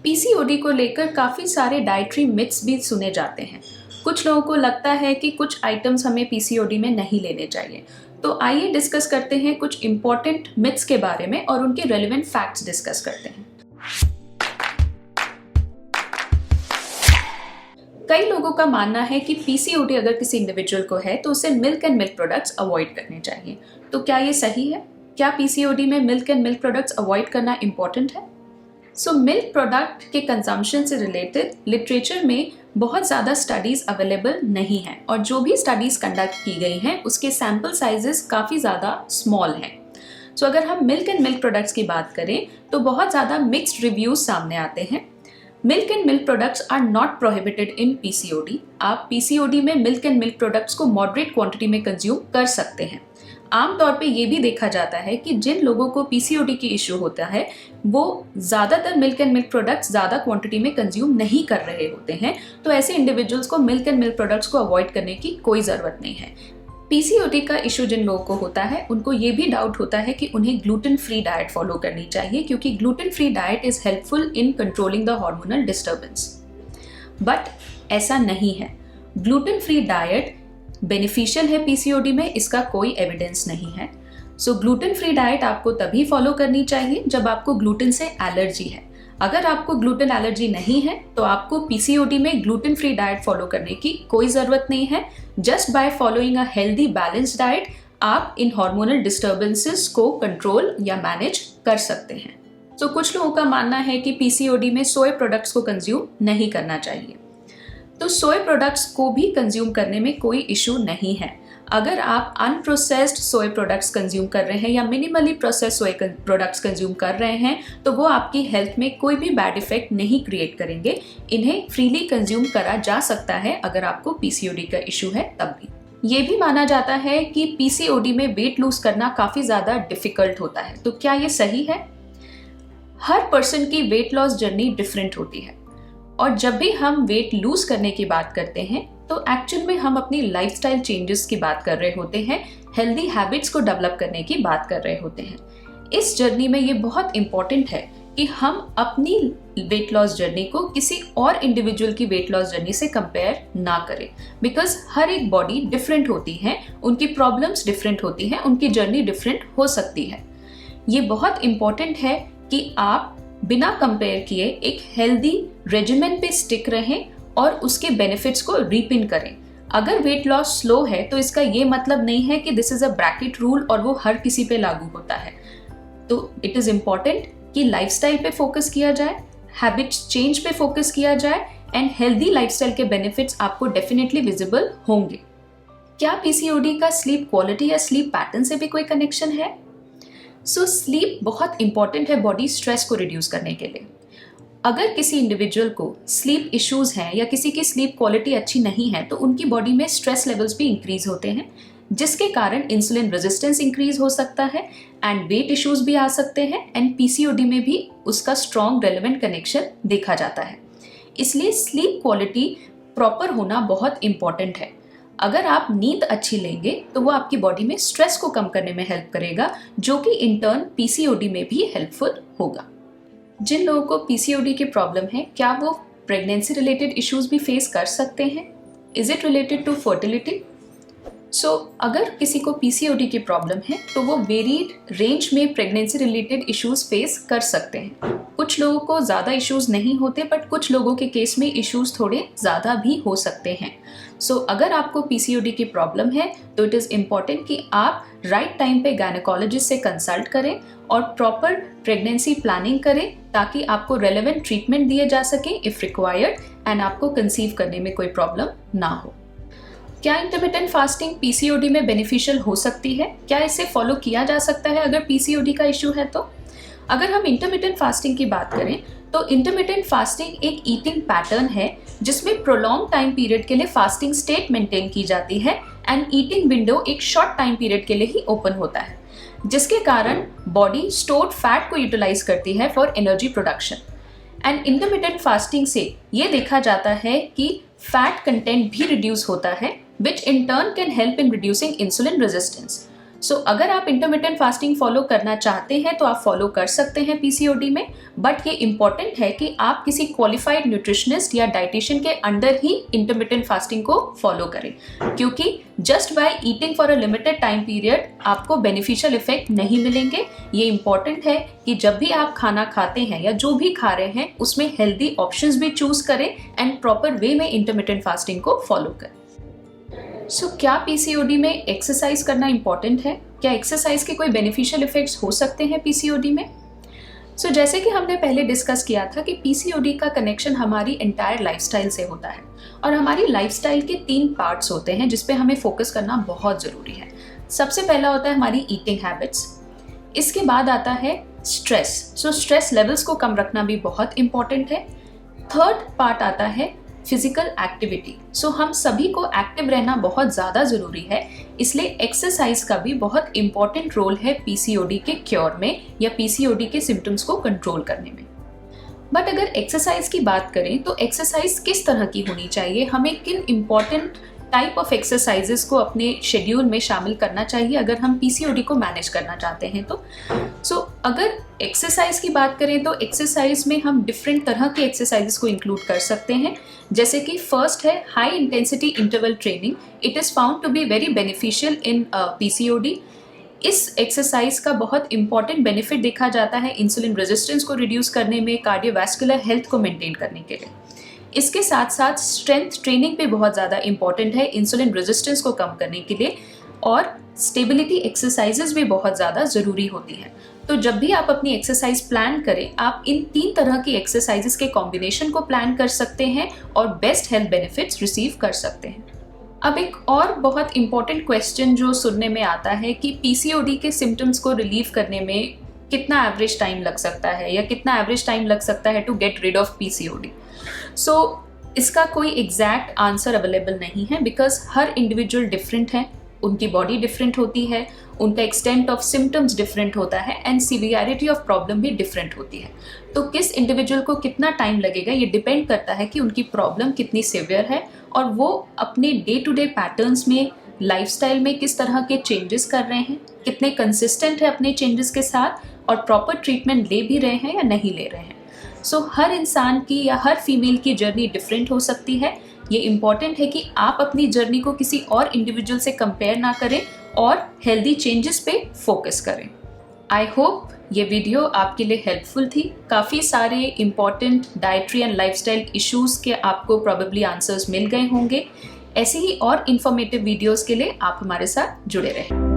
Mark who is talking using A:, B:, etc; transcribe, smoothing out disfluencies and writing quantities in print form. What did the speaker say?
A: PCOD को लेकर काफ़ी सारे डाइटरी मिथ्स भी सुने जाते हैं। कुछ लोगों को लगता है कि कुछ आइटम्स हमें पीसीओडी में नहीं लेने चाहिए। तो आइए डिस्कस करते हैं कुछ इंपॉर्टेंट मिथ्स के बारे में और उनके रेलेवेंट फैक्ट्स डिस्कस करते हैं। कई लोगों का मानना है कि पीसीओडी अगर किसी इंडिविजुअल को है तो उसे milk and milk products avoid करने चाहिए। तो क्या ये सही है? क्या पीसीओडी में milk and milk products avoid करना इंपॉर्टेंट है? मिल्क प्रोडक्ट के कंजम्पशन से रिलेटेड लिटरेचर में बहुत ज़्यादा स्टडीज़ अवेलेबल नहीं हैं और जो भी स्टडीज़ कंडक्ट की गई हैं उसके सैम्पल साइजेस काफ़ी ज़्यादा स्मॉल हैं। अगर हम मिल्क एंड मिल्क प्रोडक्ट्स की बात करें तो बहुत ज़्यादा मिक्स्ड रिव्यूज़ सामने आते हैं। Milk and milk products are not prohibited in PCOD. आप पीसीओडी में मिल्क एंड मिल्क प्रोडक्ट्स को मॉडरेट क्वांटिटी में कंज्यूम कर सकते हैं। आमतौर पे ये भी देखा जाता है कि जिन लोगों को पीसीओडी की इश्यू होता है वो ज़्यादातर मिल्क एंड मिल्क प्रोडक्ट्स ज़्यादा क्वांटिटी में कंज्यूम नहीं कर रहे होते हैं। तो ऐसे इंडिविजुअल्स को मिल्क एंड मिल्क प्रोडक्ट्स को अवॉइड करने की कोई ज़रूरत नहीं है। पीसीओडी का इशू जिन लोगों को होता है उनको ये भी डाउट होता है कि उन्हें ग्लूटेन फ्री डाइट फॉलो करनी चाहिए क्योंकि gluten free diet is helpful in controlling the hormonal disturbance. But ऐसा नहीं है। ग्लूटेन फ्री डाइट बेनिफिशियल है पीसीओडी में, इसका कोई एविडेंस नहीं है। ग्लूटेन फ्री डाइट आपको तभी फॉलो करनी चाहिए जब आपको ग्लूटेन से एलर्जी है। अगर आपको ग्लूटेन एलर्जी नहीं है तो आपको पीसीओडी में ग्लूटेन फ्री डाइट फॉलो करने की कोई ज़रूरत नहीं है। Just by following a healthy balanced diet आप इन हार्मोनल डिस्टर्बेंसेस को कंट्रोल या मैनेज कर सकते हैं। कुछ लोगों का मानना है कि पीसीओडी में सोया प्रोडक्ट्स को कंज्यूम नहीं करना चाहिए। सोया प्रोडक्ट्स को भी कंज्यूम करने में कोई इशू नहीं है। अगर आप अनप्रोसेस्ड सोया प्रोडक्ट्स कंज्यूम कर रहे हैं या मिनिमली प्रोसेस्ड सोया प्रोडक्ट्स कंज्यूम कर रहे हैं तो वो आपकी हेल्थ में कोई भी बैड इफेक्ट नहीं क्रिएट करेंगे। इन्हें फ्रीली कंज्यूम करा जा सकता है अगर आपको पीसीओडी का इशू है तब भी। ये भी माना जाता है कि पीसीओडी में वेट लूज करना काफ़ी ज़्यादा डिफिकल्ट होता है। तो क्या ये सही है? हर पर्सन की वेट लॉस जर्नी डिफरेंट होती है और जब भी हम वेट लूज करने की बात करते हैं तो एक्चुअल में हम अपनी लाइफस्टाइल चेंजेस की बात कर रहे होते हैं, हेल्दी हैबिट्स को डेवलप करने की बात कर रहे होते हैं। इस जर्नी में ये बहुत इंपॉर्टेंट है कि हम अपनी वेट लॉस जर्नी को किसी और इंडिविजुअल की वेट लॉस जर्नी से कंपेयर ना करें, बिकॉज हर एक बॉडी डिफरेंट होती है, उनकी प्रॉब्लम्स डिफरेंट होती हैं, उनकी जर्नी डिफरेंट हो सकती है। ये बहुत इंपॉर्टेंट है कि आप बिना कंपेयर किए एक हेल्दी रेजिमेंट पे स्टिक रहें और उसके बेनिफिट्स को रीप इन करें। अगर वेट लॉस स्लो है तो इसका ये मतलब नहीं है कि this is a bracket rule और वो हर किसी पे लागू होता है। तो इट इज इम्पॉर्टेंट कि लाइफस्टाइल पे फोकस किया जाए, हैबिट्स चेंज पे फोकस किया जाए एंड हेल्दी लाइफस्टाइल के बेनिफिट्स आपको डेफिनेटली विजिबल होंगे। क्या पीसीओडी का स्लीप क्वालिटी या स्लीप पैटर्न से भी कोई कनेक्शन है? स्लीप बहुत इंपॉर्टेंट है बॉडी स्ट्रेस को रिड्यूस करने के लिए। अगर किसी इंडिविजुअल को स्लीप इश्यूज हैं या किसी की स्लीप क्वालिटी अच्छी नहीं है तो उनकी बॉडी में स्ट्रेस लेवल्स भी इंक्रीज होते हैं, जिसके कारण इंसुलिन रेजिस्टेंस इंक्रीज हो सकता है एंड वेट इश्यूज भी आ सकते हैं एंड पीसीओडी में भी उसका स्ट्रॉन्ग रेलेवेंट कनेक्शन देखा जाता है। इसलिए स्लीप क्वालिटी प्रॉपर होना बहुत इंपॉर्टेंट है। अगर आप नींद अच्छी लेंगे तो वो आपकी बॉडी में स्ट्रेस को कम करने में हेल्प करेगा, जो कि इन टर्न पीसीओडी में भी हेल्पफुल होगा। जिन लोगों को पीसीओडी की प्रॉब्लम है, क्या वो प्रेगनेंसी रिलेटेड इश्यूज भी फेस कर सकते हैं? Is it related to fertility? अगर किसी को पीसीओडी की प्रॉब्लम है तो वो वेरीड रेंज में प्रेगनेंसी रिलेटेड इश्यूज फेस कर सकते हैं। कुछ लोगों को ज़्यादा इश्यूज नहीं होते बट कुछ लोगों के केस में इश्यूज थोड़े ज़्यादा भी हो सकते हैं। अगर आपको पीसीओडी की प्रॉब्लम है तो इट इज़ इम्पॉर्टेंट कि आप राइट टाइम पे गायनेकोलॉजिस्ट से कंसल्ट करें और प्रॉपर प्रेगनेंसी प्लानिंग करें ताकि आपको रेलेवेंट ट्रीटमेंट दिए जा सके इफ़ रिक्वायर्ड एंड आपको कंसीव करने में कोई प्रॉब्लम ना हो। क्या इंटरमिटेंट फास्टिंग पीसीओडी में बेनिफिशियल हो सकती है? क्या इसे फॉलो किया जा सकता है अगर पीसीओडी का इशू है? तो अगर हम इंटरमिटेंट फास्टिंग की बात करें तो इंटरमिटेंट फास्टिंग एक ईटिंग पैटर्न है जिसमें प्रोलॉन्ग टाइम पीरियड के लिए फास्टिंग स्टेट मेंटेन की जाती है एंड ईटिंग विंडो एक शॉर्ट टाइम पीरियड के लिए ही ओपन होता है, जिसके कारण बॉडी स्टोर्ड फैट को यूटिलाइज करती है for energy production. And intermittent fasting से ये देखा जाता है कि फैट कंटेंट भी रिड्यूस होता है, which in turn can help in reducing insulin resistance. सो अगर आप इंटरमिटेंट फास्टिंग फॉलो करना चाहते हैं तो आप फॉलो कर सकते हैं पीसीओडी में, बट ये इंपॉर्टेंट है कि आप किसी क्वालिफाइड न्यूट्रिशनिस्ट या डाइटिशियन के अंडर ही इंटरमिटेंट फास्टिंग को फॉलो करें, क्योंकि just by eating for a limited time period आपको बेनिफिशियल इफेक्ट नहीं मिलेंगे। ये इंपॉर्टेंट है कि जब भी आप खाना खाते हैं या जो भी खा रहे हैं उसमें हेल्दी ऑप्शंस भी चूज करें एंड प्रॉपर वे में इंटरमिटेंट फास्टिंग को फॉलो करें। सो क्या पीसीओडी में एक्सरसाइज करना इंपॉर्टेंट है? क्या एक्सरसाइज के कोई बेनिफिशियल इफेक्ट्स हो सकते हैं पीसीओडी में? सो जैसे कि हमने पहले डिस्कस किया था कि पीसीओडी का कनेक्शन हमारी एंटायर लाइफस्टाइल से होता है और हमारी लाइफस्टाइल के 3 पार्ट्स होते हैं जिस पे हमें फोकस करना बहुत ज़रूरी है। सबसे पहला होता है हमारी ईटिंग हैबिट्स, इसके बाद आता है स्ट्रेस। सो स्ट्रेस लेवल्स को कम रखना भी बहुत इंपॉर्टेंट है। थर्ड पार्ट आता है फिजिकल एक्टिविटी। सो हम सभी को एक्टिव रहना बहुत ज़्यादा ज़रूरी है, इसलिए एक्सरसाइज का भी बहुत इंपॉर्टेंट रोल है पीसीओडी के क्योर में या पीसीओडी के सिम्टम्स को कंट्रोल करने में। बट अगर एक्सरसाइज की बात करें तो एक्सरसाइज किस तरह की होनी चाहिए, हमें किन इंपॉर्टेंट टाइप ऑफ एक्सरसाइजेस को अपने शेड्यूल में शामिल करना चाहिए अगर हम पीसीओडी को मैनेज करना चाहते हैं तो। अगर एक्सरसाइज की बात करें तो एक्सरसाइज में हम डिफरेंट तरह के एक्सरसाइजेस को इंक्लूड कर सकते हैं, जैसे कि फर्स्ट है high intensity interval training. It is found to be very beneficial in PCOD. इस एक्सरसाइज का बहुत इंपॉर्टेंट बेनिफिट देखा जाता है इंसुलिन रेजिस्टेंस को रिड्यूस करने में, कार्डियोवैस्कुलर हेल्थ को मेंटेन करने के लिए। इसके साथ साथ स्ट्रेंथ ट्रेनिंग भी बहुत ज़्यादा इंपॉर्टेंट है इंसुलिन रेजिस्टेंस को कम करने के लिए, और स्टेबिलिटी एक्सरसाइजेस भी बहुत ज़्यादा ज़रूरी होती है। तो जब भी आप अपनी एक्सरसाइज प्लान करें, आप इन 3 तरह की एक्सरसाइजेस के कॉम्बिनेशन को प्लान कर सकते हैं और बेस्ट हेल्थ बेनिफिट्स रिसीव कर सकते हैं। अब एक और बहुत इंपॉर्टेंट क्वेश्चन जो सुनने में आता है कि पीसीओडी के सिम्टम्स को रिलीव करने में कितना एवरेज टाइम लग सकता है या कितना एवरेज टाइम लग सकता है to get rid of PCOD. इसका कोई एग्जैक्ट आंसर अवेलेबल नहीं है, बिकॉज हर इंडिविजुअल डिफरेंट है, उनकी बॉडी डिफरेंट होती है, उनका एक्सटेंट ऑफ सिम्टम्स डिफरेंट होता है एंड सीवियरिटी ऑफ प्रॉब्लम भी डिफरेंट होती है। तो किस इंडिविजुअल को कितना टाइम लगेगा ये डिपेंड करता है कि उनकी प्रॉब्लम कितनी सीवियर है और वो अपने डे टू डे पैटर्न्स में, लाइफस्टाइल में किस तरह के चेंजेस कर रहे हैं, कितने कंसिस्टेंट है अपने चेंजेस के साथ और प्रॉपर ट्रीटमेंट ले भी रहे हैं या नहीं ले रहे हैं। हर इंसान की या हर फीमेल की जर्नी डिफरेंट हो सकती है। ये इम्पॉर्टेंट है कि आप अपनी जर्नी को किसी और इंडिविजुअल से कंपेयर ना करें और हेल्दी चेंजेस पे फोकस करें। आई होप ये वीडियो आपके लिए हेल्पफुल थी। काफ़ी सारे important dietary and lifestyle issues के आपको प्रॉबेबली आंसर्स मिल गए होंगे। ऐसे ही और इन्फॉर्मेटिव वीडियोज़ के लिए आप हमारे साथ जुड़े रहें।